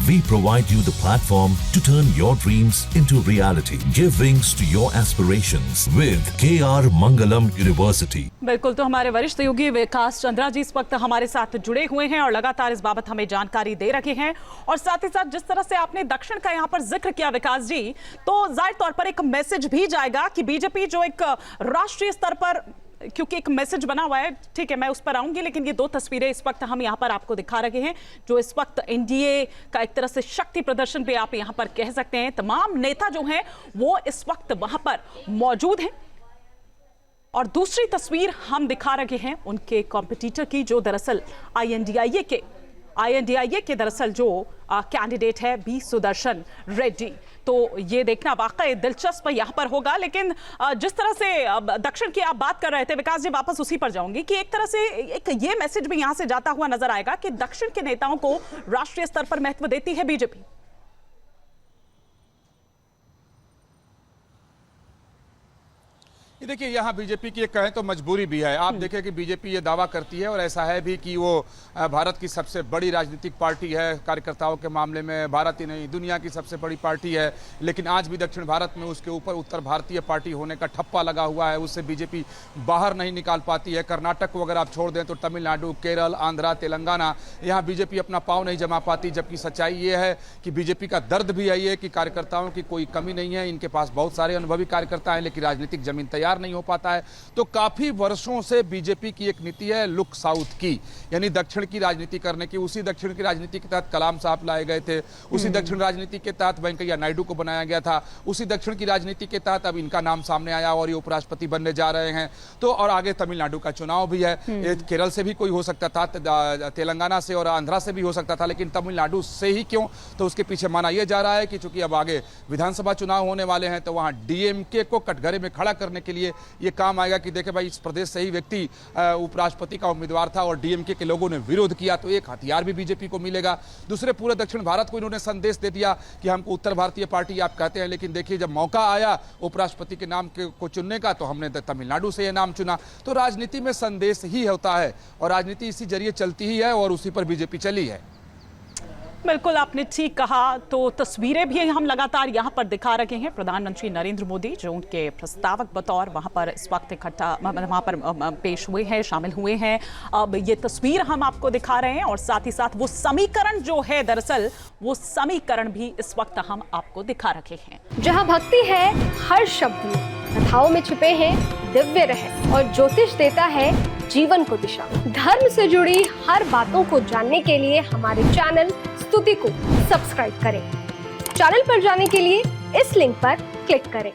We provide you the platform to turn your dreams into reality. Give wings to your aspirations with KR Mangalam University. बिल्कुल, तो हमारे वरिष्ठ सहयोगी विकास चंद्रा जी इस वक्त हमारे साथ जुड़े हुए हैं और लगातार इस बाबत हमें जानकारी दे रहे हैं। और साथ ही साथ जिस तरह से आपने दक्षिण का यहाँ पर जिक्र किया विकास जी, तो जाहिर तौर पर एक मैसेज भी जाएगा कि बीजेपी जो एक राष्ट्रीय स्तर पर, क्योंकि एक मैसेज बना हुआ है, ठीक है मैं उस पर आऊंगी, लेकिन ये दो तस्वीरें इस वक्त हम यहाँ पर आपको दिखा रहे हैं जो इस वक्त एनडीए का एक तरह से शक्ति प्रदर्शन पे आप यहाँ पर कह सकते हैं। तमाम नेता जो हैं वो इस वक्त वहां पर मौजूद हैं। और दूसरी तस्वीर हम दिखा रहे हैं उनके कॉम्पिटिटर की, जो दरअसल आईएनडीआईए के दरअसल जो कैंडिडेट है बी सुदर्शन रेड्डी। तो ये देखना वाकई दिलचस्प यहाँ पर होगा। लेकिन जिस तरह से दक्षिण की आप बात कर रहे थे विकास जी, वापस उसी पर जाऊंगी कि एक तरह से एक ये मैसेज भी यहाँ से जाता हुआ नजर आएगा कि दक्षिण के नेताओं को राष्ट्रीय स्तर पर महत्व देती है बीजेपी। ये देखिए, यहाँ बीजेपी की एक कहें तो मजबूरी भी है। आप देखें कि बीजेपी ये दावा करती है और ऐसा है भी कि वो भारत की सबसे बड़ी राजनीतिक पार्टी है। कार्यकर्ताओं के मामले में भारत ही नहीं दुनिया की सबसे बड़ी पार्टी है, लेकिन आज भी दक्षिण भारत में उसके ऊपर उत्तर भारतीय पार्टी होने का ठप्पा लगा हुआ है। उससे बीजेपी बाहर नहीं निकाल पाती है। कर्नाटक को अगर आप छोड़ दें तो तमिलनाडु, केरल, आंध्रा, तेलंगाना, यहाँ बीजेपी अपना पाँव नहीं जमा पाती। जबकि सच्चाई ये है कि बीजेपी का दर्द भी यही है कि कार्यकर्ताओं की कोई कमी नहीं है। इनके पास बहुत सारे अनुभवी कार्यकर्ता हैं, लेकिन राजनीतिक जमीन तैयार नहीं हो पाता है। तो काफी वर्षों से बीजेपी की एक नीति है लुक साउथ की, यानी दक्षिण की राजनीति करने की। उसी दक्षिण की राजनीति के तहत कलाम साहब लाए गए थे, उसी दक्षिण राजनीति के तहत वेंकैया नायडू को बनाया गया था, उसी दक्षिण की राजनीति के तहत अब इनका नाम सामने आया और ये उपराष्ट्रपति बनने जा रहे हैं। तो और आगे तमिलनाडु का चुनाव भी है, केरल से भी कोई हो सकता था, तेलंगाना से और आंध्रा से भी हो सकता था, लेकिन तमिलनाडु से ही क्यों? तो उसके पीछे माना यह जा रहा है कि चूंकि अब आगे विधानसभा चुनाव होने वाले हैं तो वहां डीएमके को कटघरे में खड़ा करने के लिए ये काम आएगा कि देखे भाई इस प्रदेश से ही व्यक्ति उपराष्ट्रपति का उम्मीदवार था और डीएमके के लोगों ने विरोध किया, तो एक हथियार भी बीजेपी को मिलेगा। दूसरे पूरे दक्षिण भारत को इन्होंने संदेश दे दिया कि हमको उत्तर भारतीय पार्टी आप कहते हैं, लेकिन देखिए जब मौका आया उपराष्ट्रपति के नाम को चुनने का तो हमने तमिलनाडु से यह नाम चुना। तो राजनीति में संदेश ही होता है और राजनीति इसी जरिए चलती ही है और उसी पर बीजेपी चली है। बिल्कुल आपने ठीक कहा। तो तस्वीरें भी हम लगातार यहाँ पर दिखा रहे हैं। प्रधानमंत्री नरेंद्र मोदी जो उनके प्रस्तावक बतौर वहाँ पर इस वक्त इकट्ठा वहाँ पर पेश हुए हैं, शामिल हुए हैं। अब ये तस्वीर हम आपको दिखा रहे हैं और साथ ही साथ वो समीकरण जो है दरअसल वो समीकरण भी इस वक्त हम आपको दिखा रखे हैं। जहाँ भक्ति है हर शब्द में, कथाओं में छुपे हैं दिव्य रहस्य और ज्योतिष देता है जीवन को दिशा। धर्म से जुड़ी हर बातों को जानने के लिए हमारे चैनल स्तुति को सब्सक्राइब करें। चैनल पर जाने के लिए इस लिंक पर क्लिक करें।